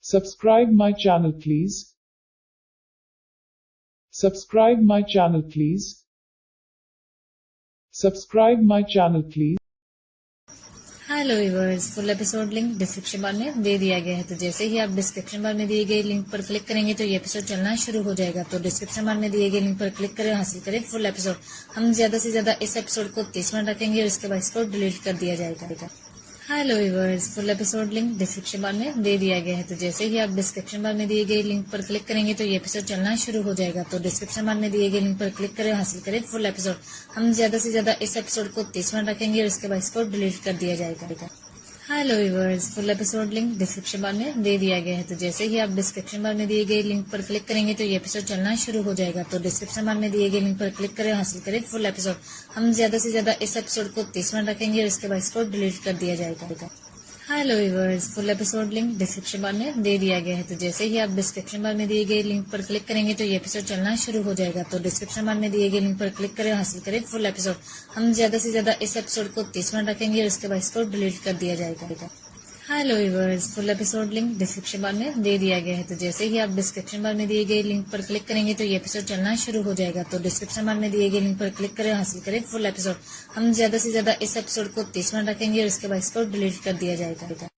Subscribe my channel please. Subscribe my channel please. Subscribe my channel please. Hello viewers, full episode link description बार में दे दिया गया है। तो जैसे ही आप डिस्क्रिप्शन बार में दिए गए लिंक पर क्लिक करेंगे तो ये एपिसोड चलना शुरू हो जाएगा। तो डिस्क्रिप्शन बार में दिए गए लिंक पर क्लिक करें, हासिल करें फुल एपिसोड। हम ज्यादा से ज्यादा इस एपिसोड को 30 मिनट रखेंगे और इसके बाद इसको डिलीट कर दिया जाएगा। Hello viewers, full episode link description बार में दे दिया गया है। तो जैसे ही आप डिस्क्रिप्शन बार में दिए गए लिंक पर क्लिक करेंगे तो ये एपिसोड चलना शुरू हो जाएगा। तो डिस्क्रिप्शन बार में दिए गए लिंक पर क्लिक करें, हासिल करें फुल एपिसोड। हम ज्यादा से ज्यादा इस एपिसोड को 30 मिनट रखेंगे और इसके बाद इसको डिलीट कर दिया जाएगा। Hello viewers, full episode link description बार में दे दिया गया है। तो जैसे ही आप डिस्क्रिप्शन बार में दिए गए लिंक पर क्लिक करेंगे तो ये एपिसोड चलना शुरू हो जाएगा। तो डिस्क्रिप्शन बार में दिए गए लिंक पर क्लिक करें, हासिल करें फुल एपिसोड। हम ज्यादा से ज्यादा इस एपिसोड को 30 मिनट रखेंगे और इसके बाद इसको डिलीट कर दिया जाएगा। Hello viewers, full episode link description बार में दे दिया गया है। तो जैसे ही आप डिस्क्रिप्शन बार में दिए गए लिंक पर क्लिक करेंगे तो ये एपिसोड चलना शुरू हो जाएगा। तो डिस्क्रिप्शन बार में दिए गए लिंक पर क्लिक करें, हासिल करें फुल एपिसोड। हम ज्यादा से ज्यादा इस एपिसोड को 30 मिनट रखेंगे और इसके बाद इसको डिलीट कर दिया जाएगा। Hello viewers, full episode link description बार में दे दिया गया है। तो जैसे ही आप डिस्क्रिप्शन बार में दिए गए लिंक पर क्लिक करेंगे तो ये एपिसोड चलना शुरू हो जाएगा। तो डिस्क्रिप्शन बार में दिए गए लिंक पर क्लिक करें, हासिल करें फुल एपिसोड। हम ज्यादा से ज्यादा इस एपिसोड को 30 मिनट रखेंगे और इसके बाद इसको डिलीट कर दिया जाएगा।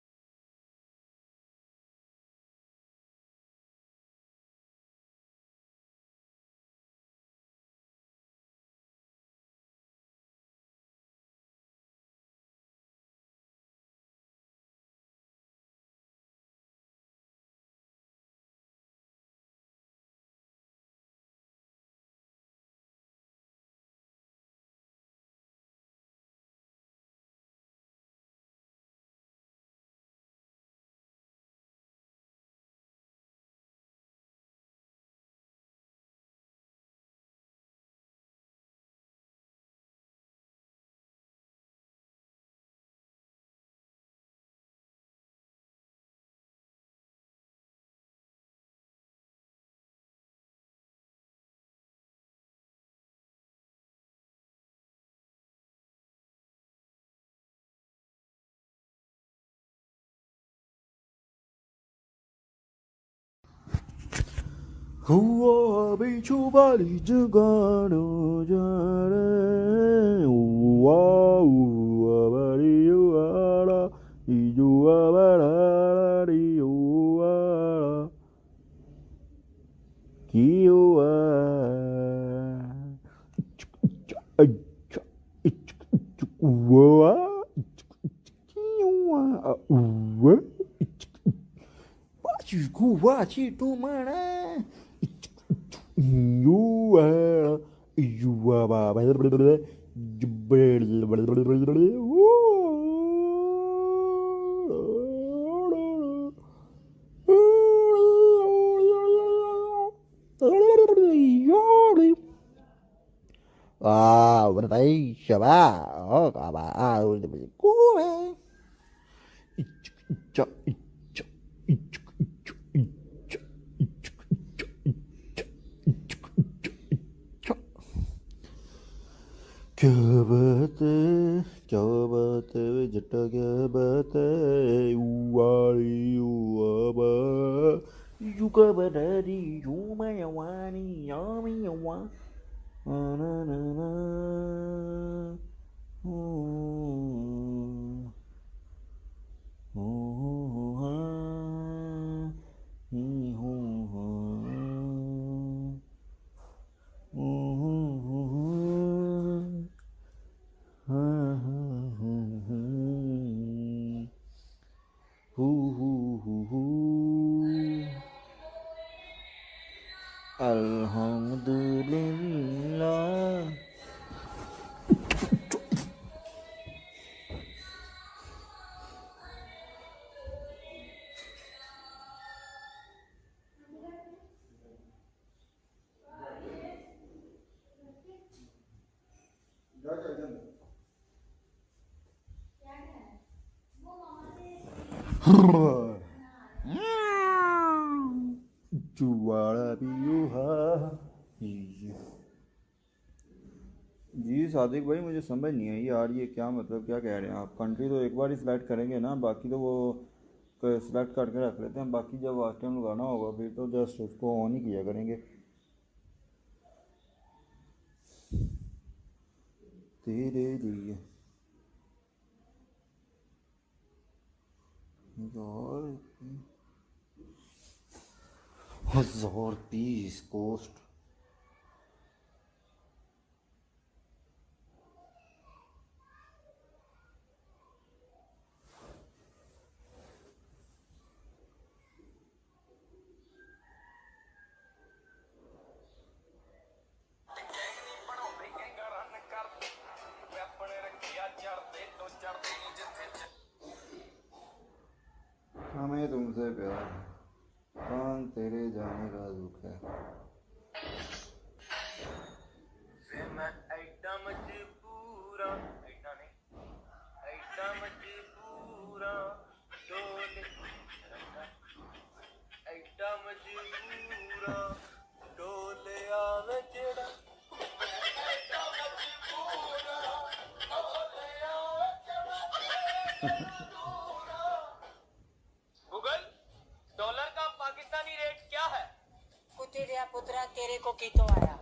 हुआ बिच्छू वाली जुगाड़ो जाने हुआ हुआ बड़ी युआड़ा युआ बड़ा युआ की हुआ हुआ Guachi tu mana you are you are ah berarti siapa oh apa ah gue क्या बात है जट्टा क्या बात है उवारी उवा युका बदारी युमा यावानी यामी यावा ना ना ना Alhamdulillah. जुआड़ा पियूहा जी सादिक भाई, मुझे समझ नहीं आई यार, ये क्या मतलब क्या कह रहे हैं आप। कंट्री तो एक बार ही सिलेक्ट करेंगे ना, बाकी तो वो सिलेक्ट करके रख लेते हैं, बाकी जब वास्ट टाइम लगाना होगा फिर तो जस्ट उसको ऑन ही किया करेंगे। तेरे लिए यार 1030 कॉस्ट। हमें तुमसे प्यार है, कान तेरे जाने का दुख है। मैं ऐडा मजबूरा, ऐडा नहीं, ऐडा मजबूरा डोले, ऐडा मजबूरा डोले आवे जेड़ा, ऐडा मजबूरा डोले आवे जेड़ा। गूगल, डॉलर का पाकिस्तानी रेट क्या है? कुत्ते दिया पुत्रा तेरे को कितो आया।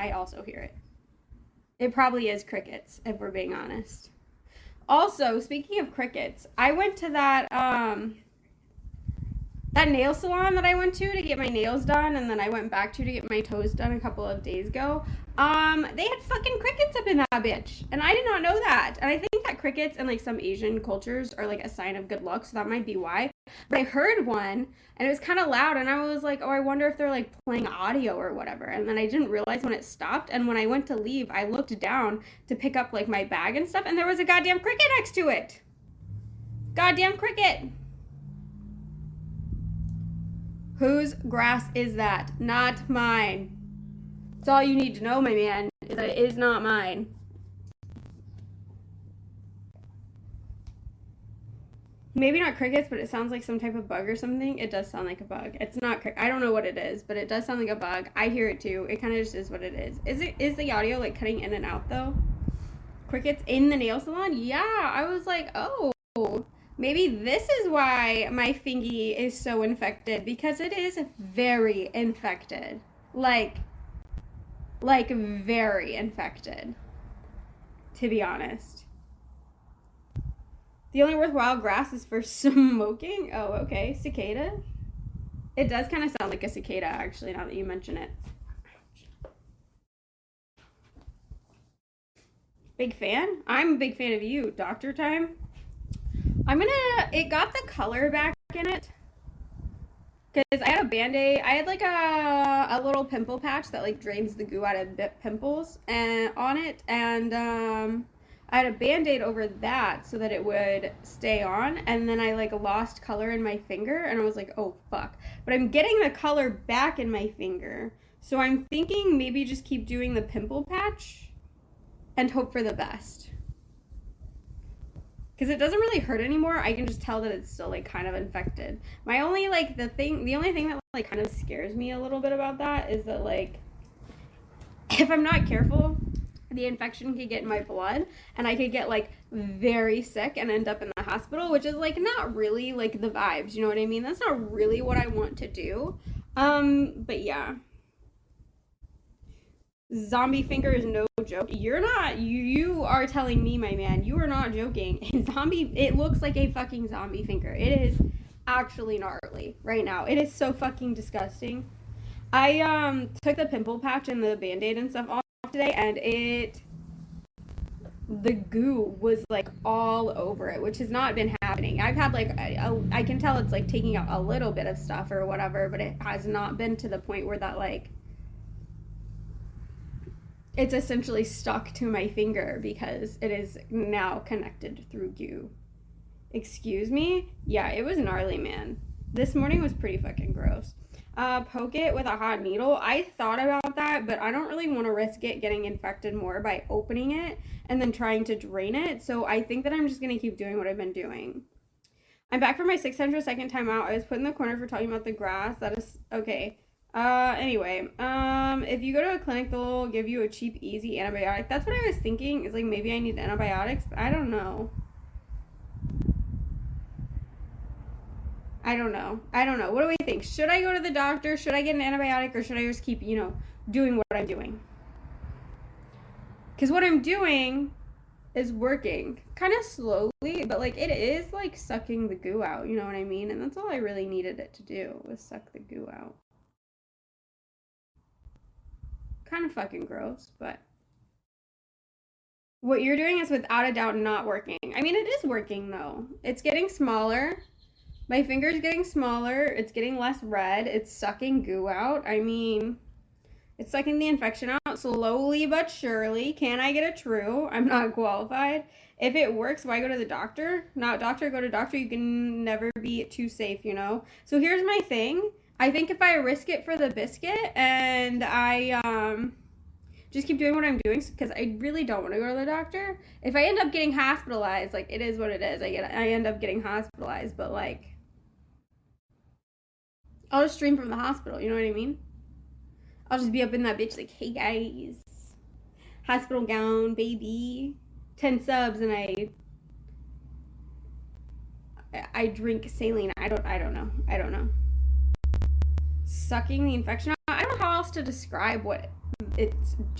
I also hear it. It probably is crickets, if we're being honest. Also, speaking of crickets, I went to that nail salon that I went to get my nails done, and then I went back to get my toes done a couple of days ago. They had fucking crickets up in that bitch, and I did not know that. And I think that crickets in like some Asian cultures are like a sign of good luck, so that might be why. But I heard one, and it was kind of loud, and I was like, oh, I wonder if they're like playing audio or whatever. And then I didn't realize when it stopped, and when I went to leave, I looked down to pick up like my bag and stuff, and there was a goddamn cricket next to it. Goddamn cricket. Whose grass is that? Not mine. That's all you need to know, my man, is that it is not mine. Maybe not crickets, but it sounds like some type of bug or something. It does sound like a bug. It's not, I don't know what it is, but it does sound like a bug. I hear it too. It kind of just is what it is. Is the audio like cutting in and out though? Crickets in the nail salon? Yeah, I was like, oh, maybe this is why my fingy is so infected, because it is very infected. Like very infected, to be honest. The only worthwhile grass is for smoking? Oh, okay. Cicada? It does kind of sound like a cicada, actually, now that you mention it. Big fan? I'm a big fan of you. Doctor time? It got the color back in it. Because I had a Band-Aid. I had like a little pimple patch that like drains the goo out of pimples and on it. And I had a Band-Aid over that so that it would stay on. And then I like lost color in my finger. And I was like, oh, fuck. But I'm getting the color back in my finger. So I'm thinking maybe just keep doing the pimple patch and hope for the best. Because it doesn't really hurt anymore. I can just tell that it's still like kind of infected. The only thing that like kind of scares me a little bit about that is that like if I'm not careful, the infection could get in my blood and I could get like very sick and end up in the hospital, which is like not really like the vibes, you know what I mean? That's not really what I want to do. But yeah. Zombie finger is no joke. You are telling me, my man, you are not joking. It looks like a fucking zombie finger. It is actually gnarly right now. It is so fucking disgusting. I took the pimple patch and the Band-Aid and stuff off today, and the goo was like all over it, which has not been happening. I've had like I can tell it's like taking out a little bit of stuff or whatever, but it has not been to the point where that like it's essentially stuck to my finger because it is now connected through goo. Excuse me? Yeah, it was gnarly, man. This morning was pretty fucking gross. Poke it with a hot needle. I thought about that, but I don't really want to risk it getting infected more by opening it and then trying to drain it. So I think that I'm just going to keep doing what I've been doing. I'm back for my 602nd time out. I was put in the corner for talking about the grass. That is okay. Anyway, if you go to a clinic, they'll give you a cheap, easy antibiotic. That's what I was thinking, is like maybe I need antibiotics, but I don't know. What do we think? Should I go to the doctor? Should I get an antibiotic? Or should I just keep, doing what I'm doing? Because what I'm doing is working. Kind of slowly, but like it is like sucking the goo out, you know what I mean? And that's all I really needed it to do, was suck the goo out. Kind of fucking gross, but what you're doing is without a doubt not working. I mean, it is working though. It's getting smaller. My finger's getting smaller. It's getting less red. It's sucking goo out. I mean, it's sucking the infection out slowly but surely. Can I get a true? I'm not qualified. If it works, why go to the doctor? Not doctor, go to doctor. You can never be too safe, So here's my thing. I think if I risk it for the biscuit and I just keep doing what I'm doing, because I really don't want to go to the doctor. If I end up getting hospitalized, like, it is what it is. I end up getting hospitalized, but like, I'll just stream from the hospital, you know what I mean? I'll just be up in that bitch like, hey guys, hospital gown, baby, 10 subs, and I drink saline. I don't know. Sucking the infection out. I don't know how else to describe what it's